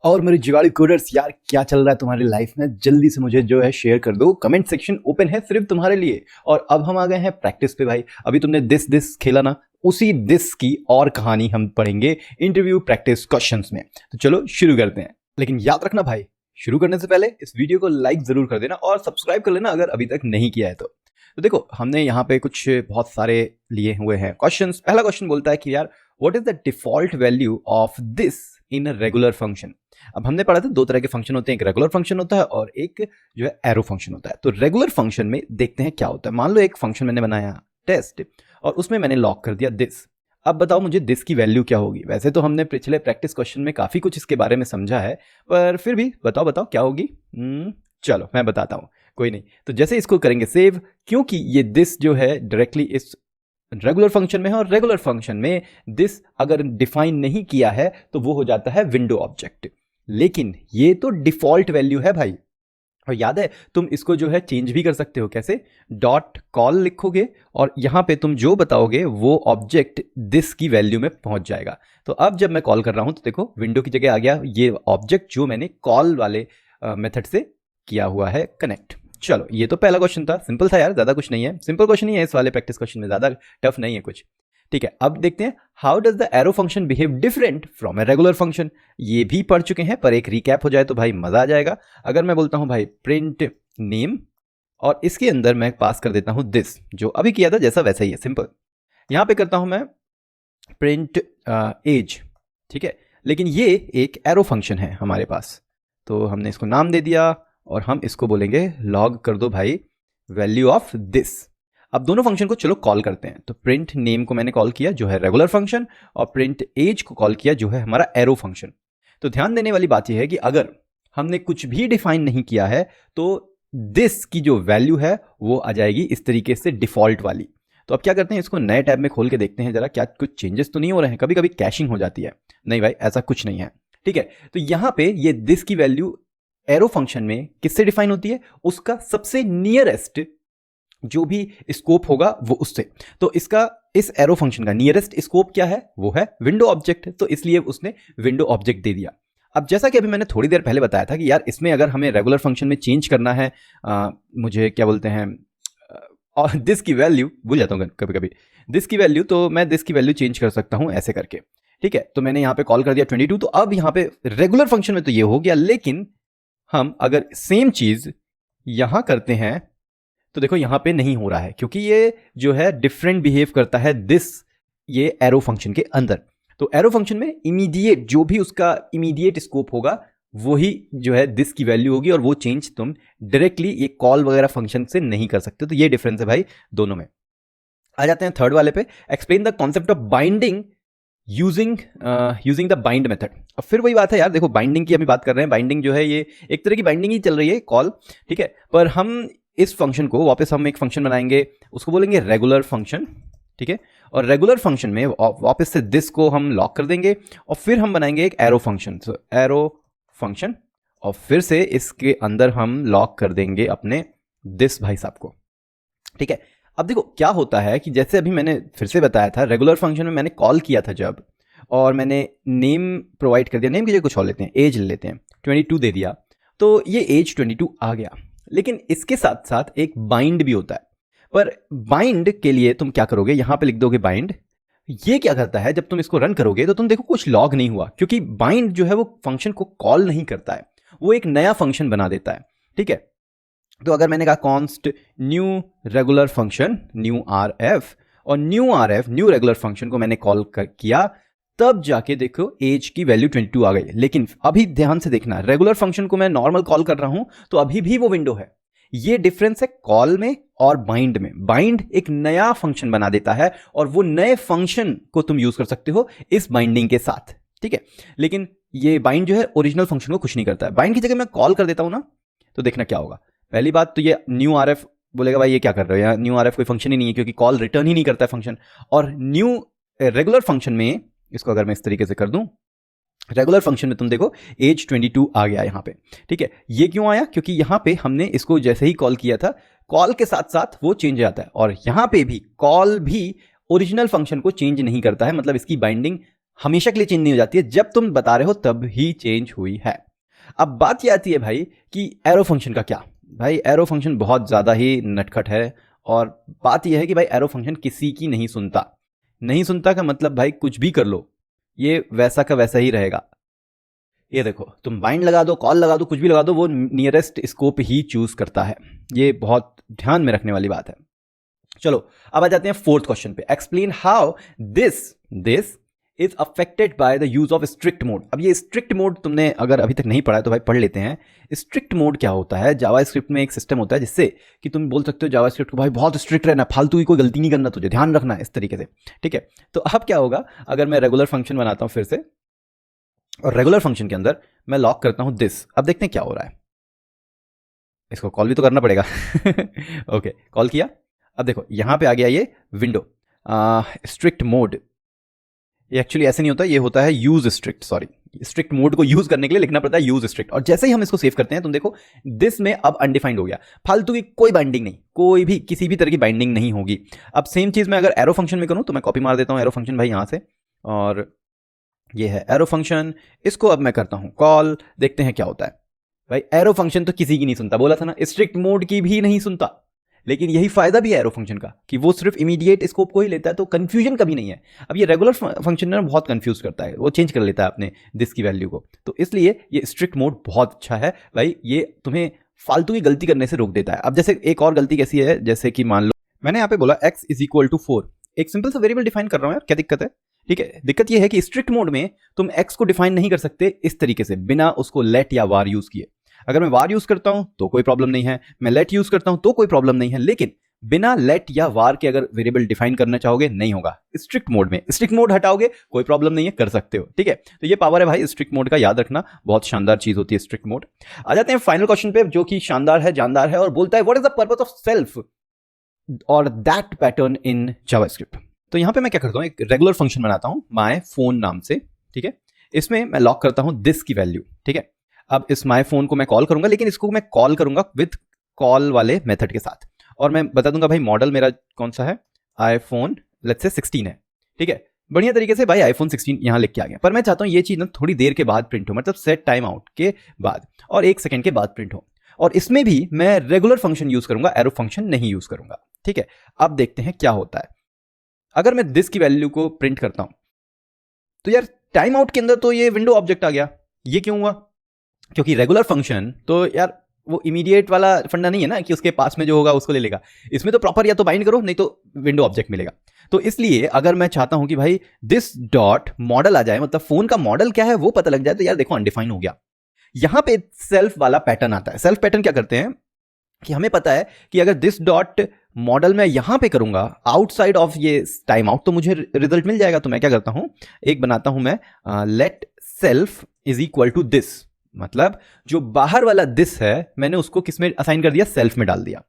और मेरे जुगाड़ी कोडर्स यार, क्या चल रहा है तुम्हारी लाइफ में? जल्दी से मुझे जो है शेयर कर दो। कमेंट सेक्शन ओपन है सिर्फ तुम्हारे लिए। और अब हम आ गए हैं प्रैक्टिस पे भाई। अभी तुमने दिस खेला ना, उसी दिस की और कहानी हम पढ़ेंगे इंटरव्यू प्रैक्टिस क्वेश्चंस में। तो चलो शुरू करते हैं। लेकिन याद रखना भाई, शुरू करने से पहले इस वीडियो को लाइक जरूर कर देना और सब्सक्राइब कर लेना अगर अभी तक नहीं किया है तो देखो, हमने यहाँ पे कुछ बहुत सारे लिए हुए हैं क्वेश्चंस। पहला क्वेश्चन बोलता है कि यार, what is the default value of this in a regular function. अब हमने पढ़ा था दो तरह के फंक्शन होते हैं, एक रेगुलर फंक्शन होता है और एक जो है एरो फंक्शन होता है। तो रेगुलर फंक्शन में देखते हैं क्या होता है। मान लो एक फंक्शन मैंने बनाया टेस्ट और उसमें मैंने लॉक कर दिया दिस। अब बताओ मुझे दिस की वैल्यू क्या होगी। वैसे तो हमने पिछले प्रैक्टिस क्वेश्चन में काफी कुछ इसके बारे में समझा है, पर फिर भी बताओ क्या होगी। चलो मैं बताता हूँ, कोई नहीं। तो जैसे इसको करेंगे सेव, क्योंकि ये दिस जो है डायरेक्टली इस रेगुलर फंक्शन में है और रेगुलर फंक्शन में दिस अगर डिफाइन नहीं किया है तो वो हो जाता है विंडो ऑब्जेक्ट। लेकिन ये तो डिफॉल्ट वैल्यू है भाई। और याद है, तुम इसको जो है चेंज भी कर सकते हो। कैसे? डॉट कॉल लिखोगे और यहां पे तुम जो बताओगे वो ऑब्जेक्ट दिस की वैल्यू में पहुंच जाएगा। तो अब जब मैं कॉल कर रहा हूं तो देखो विंडो की जगह आ गया ये ऑब्जेक्ट जो मैंने कॉल वाले मेथड से किया हुआ है कनेक्ट। चलो, ये तो पहला क्वेश्चन था, सिंपल था यार, ज्यादा कुछ नहीं है, सिंपल क्वेश्चन ही है इस वाले प्रैक्टिस क्वेश्चन में, ज्यादा टफ नहीं है कुछ। ठीक है, अब देखते हैं how does the arrow function behave different from a regular function. ये भी पढ़ चुके हैं, पर एक रिकैप हो जाए तो भाई मजा आ जाएगा। अगर मैं बोलता हूं भाई प्रिंट नेम और इसके अंदर मैं पास कर देता हूं दिस, जो अभी किया था जैसा वैसा ही है, सिंपल। यहां पे करता हूं मैं प्रिंट एज, ठीक है, लेकिन ये एक एरो फंक्शन है हमारे पास, तो हमने इसको नाम दे दिया और हम इसको बोलेंगे लॉग कर दो भाई वैल्यू ऑफ दिस। अब दोनों फंक्शन को चलो कॉल करते हैं। तो प्रिंट नेम को मैंने कॉल किया जो है रेगुलर फंक्शन, और प्रिंट एज को कॉल किया जो है हमारा एरो फंक्शन। तो ध्यान देने वाली बात यह है कि अगर हमने कुछ भी डिफाइन नहीं किया है तो दिस की जो वैल्यू है वो आ जाएगी इस तरीके से डिफॉल्ट वाली। तो अब क्या करते हैं, इसको नए टैब में खोल के देखते हैं जरा, क्या कुछ चेंजेस तो नहीं हो रहे हैं। कभी कभी कैशिंग हो जाती है। नहीं भाई, ऐसा कुछ नहीं है। ठीक है, तो यहां पे ये दिस की वैल्यू एरो फंक्शन में किससे डिफाइन होती है? उसका सबसे नियरेस्ट जो भी स्कोप होगा वो उससे। तो इसका इस एरो फंक्शन का नियरेस्ट स्कोप क्या है? वो है विंडो ऑब्जेक्ट। तो इसलिए उसने विंडो ऑब्जेक्ट दे दिया। अब जैसा कि अभी मैंने थोड़ी देर पहले बताया था कि यार इसमें अगर हमें रेगुलर फंक्शन में चेंज करना है, मुझे क्या बोलते हैं, और दिस की वैल्यू भूल जाता हूँ कभी कभी, दिस की वैल्यू, तो मैं दिस की वैल्यू चेंज कर सकता हूं ऐसे करके। ठीक है, तो मैंने यहां पे कॉल कर दिया 22। तो अब यहां पे रेगुलर फंक्शन में तो ये हो गया, लेकिन हम अगर सेम चीज यहां करते हैं तो देखो यहां पे नहीं हो रहा है, क्योंकि ये जो है डिफरेंट बिहेव करता है दिस ये एरो फंक्शन के अंदर। तो एरो फंक्शन में इमीडिएट जो भी उसका इमीडिएट स्कोप होगा वही जो है दिस की वैल्यू होगी, और वो चेंज तुम डायरेक्टली ये कॉल वगैरह फंक्शन से नहीं कर सकते। तो ये डिफरेंस है भाई दोनों में। आ जाते हैं थर्ड वाले पे, explain the concept of binding using the bind method. अब फिर वही बात है यार, देखो बाइंडिंग की अभी बात कर रहे हैं। बाइंडिंग जो है ये एक तरह की बाइंडिंग ही चल रही है, कॉल, ठीक है, पर हम इस फंक्शन को वापस हम एक फंक्शन बनाएंगे, उसको बोलेंगे रेगुलर फंक्शन। ठीक है, और रेगुलर फंक्शन में वापस से दिस को हम लॉक कर देंगे और फिर हम बनाएंगे एक एरो फंक्शन। सो एरो फंक्शन, और फिर से इसके अंदर हम लॉक कर देंगे अपने दिस भाई साहब को। ठीक है, अब देखो क्या होता है कि जैसे अभी मैंने फिर से बताया था, रेगुलर फंक्शन में मैंने कॉल किया था जब, और मैंने नेम प्रोवाइड कर दिया, नेम की जगह कुछ और लेते हैं, एज लेते हैं, 22 दे दिया, तो ये एज 22 आ गया। लेकिन इसके साथ साथ एक बाइंड भी होता है। पर बाइंड के लिए तुम क्या करोगे, यहां पे लिख दोगे बाइंड। ये क्या करता है, जब तुम इसको रन करोगे तो तुम देखो कुछ लॉग नहीं हुआ, क्योंकि बाइंड जो है वो फंक्शन को कॉल नहीं करता है, वो एक नया फंक्शन बना देता है। ठीक है, तो अगर मैंने कहा const new regular function, new R F, और new R F new regular function को मैंने कॉल किया, तब जाके देखो एज की वैल्यू 22 आ गई। लेकिन अभी ध्यान से देखना, रेगुलर फंक्शन को मैं नॉर्मल कॉल कर रहा हूं तो अभी भी वो विंडो है। ये डिफरेंस है कॉल में और बाइंड में। बाइंड एक नया फंक्शन बना देता है और वो नए फंक्शन को तुम यूज कर सकते हो इस बाइंडिंग के साथ। ठीक है, लेकिन ये बाइंड जो है ओरिजिनल फंक्शन को कुछ नहीं करता है। बाइंड की जगह मैं कॉल कर देता हूं ना, तो देखना क्या होगा। पहली बात तो ये न्यू आर एफ बोलेगा भाई ये क्या कर रहे हो, यहाँ न्यू आर एफ कोई फंक्शन ही नहीं है, क्योंकि कॉल रिटर्न ही नहीं करता है फंक्शन। और न्यू रेगुलर फंक्शन में, इसको अगर मैं इस तरीके से कर दूं, रेगुलर फंक्शन में तुम देखो एज 22 आ गया यहां पे। ठीक है, ये क्यों आया? क्योंकि यहां पे हमने इसको जैसे ही कॉल किया था, कॉल के साथ साथ वो चेंज आता है, और यहां पे भी कॉल भी ओरिजिनल फंक्शन को चेंज नहीं करता है, मतलब इसकी बाइंडिंग हमेशा के लिए चेंज नहीं हो जाती है, जब तुम बता रहे हो तब ही चेंज हुई है। अब बात ये आती है भाई कि एरो फंक्शन का क्या। भाई एरो फंक्शन बहुत ज़्यादा ही नटखट है, और बात यह है कि भाई एरो फंक्शन किसी की नहीं सुनता। नहीं सुनता का मतलब भाई कुछ भी कर लो, ये वैसा का वैसा ही रहेगा। ये देखो, तुम बाइंड लगा दो, कॉल लगा दो, कुछ भी लगा दो, वो नियरेस्ट स्कोप ही चूज करता है। ये बहुत ध्यान में रखने वाली बात है। चलो अब आ जाते हैं फोर्थ क्वेश्चन पे। Explain how this is affected by the use of strict mode. अब ये स्ट्रिक्ट मोड तुमने अगर अभी तक नहीं पढ़ा है तो भाई पढ़ लेते हैं। स्ट्रिक्ट मोड क्या होता है? जावास्क्रिप्ट में एक सिस्टम होता है जिससे कि तुम बोल सकते हो जावास्क्रिप्ट को भाई बहुत स्ट्रिक्ट रहना, फालतू की कोई गलती नहीं करना, तुझे ध्यान रखना है, इस तरीके से। ठीक है, तो अब क्या होगा अगर मैं रेगुलर फंक्शन बनाता हूं फिर से, और रेगुलर फंक्शन के अंदर मैं लॉक करता हूं दिस। अब देखते हैं क्या हो रहा है। इसको कॉल भी तो करना पड़ेगा। ओके, कॉल किया। अब देखो यहां पे आ गया ये विंडो स्ट्रिक्ट मोड। ये एक्चुअली ऐसे नहीं होता, ये होता है use strict. Sorry, strict mode को यूज करने के लिए लिखना पड़ता है यूज स्ट्रिक्ट। और जैसे ही हम इसको सेव करते हैं तुम देखो दिस में अब अनडिफाइंड हो गया, फालतू की कोई बाइंडिंग नहीं, कोई भी किसी भी तरह की बाइंडिंग नहीं होगी। अब सेम चीज मैं अगर एरो फंक्शन में करूं तो मैं कॉपी मार देता हूं एरो फंक्शन भाई यहां से, और ये है एरो फंक्शन। इसको अब मैं करता हूं कॉल, देखते हैं क्या होता है। भाई एरो फंक्शन तो किसी की नहीं सुनता, बोला था ना, स्ट्रिक्ट मोड की भी नहीं सुनता। लेकिन यही फायदा भी है एरो फंक्शन का कि वो सिर्फ इमीडिएट स्कोप को ही लेता है, तो कंफ्यूजन कभी नहीं है। अब ये रेगुलर फंक्शन ना बहुत कंफ्यूज करता है, वो चेंज कर लेता है अपने दिस की वैल्यू को। तो इसलिए ये स्ट्रिक्ट मोड बहुत अच्छा है भाई, ये तुम्हें फालतू की गलती करने से रोक देता है। अब जैसे एक और गलती कैसी है, जैसे कि मान लो मैंने यहाँ पे बोला x इज इक्वल टू 4, एक सिंपल सा वेरिएबल डिफाइन कर रहा हूँ यार, क्या दिक्कत है? ठीक है, दिक्कत ये है कि स्ट्रिक्ट मोड में तुम x को डिफाइन नहीं कर सकते इस तरीके से बिना उसको लेट या वार यूज किए। अगर मैं वार यूज करता हूं तो कोई प्रॉब्लम नहीं है, मैं लेट यूज करता हूं तो कोई प्रॉब्लम नहीं है, लेकिन बिना लेट या वार के अगर वेरिएबल डिफाइन करना चाहोगे नहीं होगा स्ट्रिक्ट मोड में। स्ट्रिक्ट मोड हटाओगे कोई प्रॉब्लम नहीं है, कर सकते हो। ठीक है, तो ये पावर है भाई स्ट्रिक्ट मोड का, याद रखना, बहुत शानदार चीज होती है स्ट्रिक्ट मोड। आ जाते हैं फाइनल क्वेश्चन पे जो कि शानदार है, जानदार है, और बोलता है what is the purpose of self और दैट पैटर्न इन जावास्क्रिप्ट। तो यहां पे मैं क्या करता हूं, एक रेगुलर फंक्शन बनाता हूं माय फोन नाम से। ठीक है, इसमें मैं लॉक करता हूं दिस की वैल्यू। ठीक है, अब इस माय फोन को मैं कॉल करूंगा, लेकिन इसको मैं कॉल करूंगा विद कॉल वाले मेथड के साथ, और मैं बता दूंगा भाई मॉडल मेरा कौन सा है, आईफोन लेट्स से 16 है। ठीक है, बढ़िया तरीके से भाई आईफोन 16 यहां लिख के आ गया। पर मैं चाहता हूं ये चीज ना थोड़ी देर के बाद प्रिंट हो, मतलब सेट टाइम आउट के बाद और 1 सेकंड के बाद प्रिंट हो, और इसमें भी मैं रेगुलर फंक्शन यूज करूंगा, एरो फंक्शन नहीं यूज करूंगा। ठीक है, अब देखते हैं क्या होता है। अगर मैं दिस की वैल्यू को प्रिंट करता हूं तो यार टाइम आउट के अंदर तो ये विंडो ऑब्जेक्ट आ गया। ये क्यों हुआ? क्योंकि रेगुलर फंक्शन तो यार वो इमीडिएट वाला फंडा नहीं है ना कि उसके पास में जो होगा उसको ले लेगा। इसमें तो प्रॉपर या तो बाइंड करो, नहीं तो विंडो ऑब्जेक्ट मिलेगा। तो इसलिए अगर मैं चाहता हूं कि भाई दिस डॉट मॉडल आ जाए, मतलब फोन का मॉडल क्या है वो पता लग जाए, तो यार देखो अनडिफाइन हो गया। यहां पे सेल्फ वाला पैटर्न आता है। सेल्फ पैटर्न क्या करते हैं कि हमें पता है कि अगर दिस डॉट मॉडल मैं यहां पे करूंगा आउटसाइड ऑफ ये टाइम आउट तो मुझे रिजल्ट मिल जाएगा। तो मैं क्या करता हूं, एक बनाता हूं मैं let self is equal to this, मतलब जो बाहर वाला दिस है मैंने उसको किस में असाइन कर दिया, सेल्फ में डाल दिया।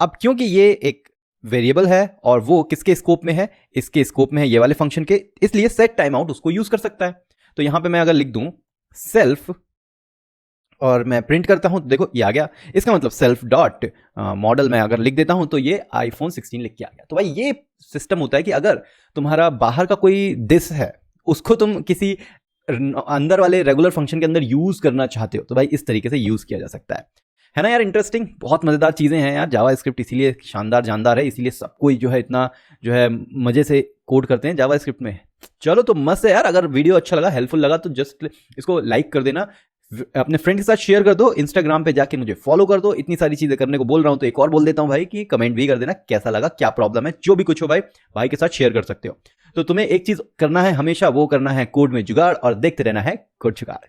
अब क्योंकि ये एक वेरिएबल है और वो किसके स्कोप में है, इसके स्कोप में है, ये वाले फंक्शन के, इसलिए सेट टाइम आउट उसको यूज कर सकता है। तो यहां पे मैं अगर लिख दूं सेल्फ और मैं प्रिंट करता हूं तो देखो ये आ गया। इसका मतलब सेल्फ डॉट मॉडल मैं अगर लिख देता हूं तो ये आईफोन 16 लिख के आ गया। तो भाई ये सिस्टम होता है कि अगर तुम्हारा बाहर का कोई दिस है उसको तुम किसी अंदर वाले रेगुलर फंक्शन के अंदर यूज करना चाहते हो तो भाई इस तरीके से यूज किया जा सकता है ना यार। इंटरेस्टिंग, बहुत मजेदार चीजें हैं यार। जावास्क्रिप्ट इसीलिए शानदार जानदार है, इसीलिए सब कोई जो है इतना जो है मजे से कोड करते हैं जावास्क्रिप्ट में। चलो तो मस्त है यार। अगर वीडियो अच्छा लगा, हेल्पफुल लगा तो जस्ट इसको लाइक कर देना, अपने फ्रेंड के साथ शेयर कर दो, इंस्टाग्राम पे जाके मुझे फॉलो कर दो। इतनी सारी चीजें करने को बोल रहा हूं तो एक और बोल देता हूं भाई कि कमेंट भी कर देना कैसा लगा, क्या प्रॉब्लम है, जो भी कुछ हो भाई के साथ शेयर कर सकते हो। तो तुम्हें एक चीज करना है हमेशा, वो करना है कोड में जुगाड़ और देखते रहना है कोड जुगाड़।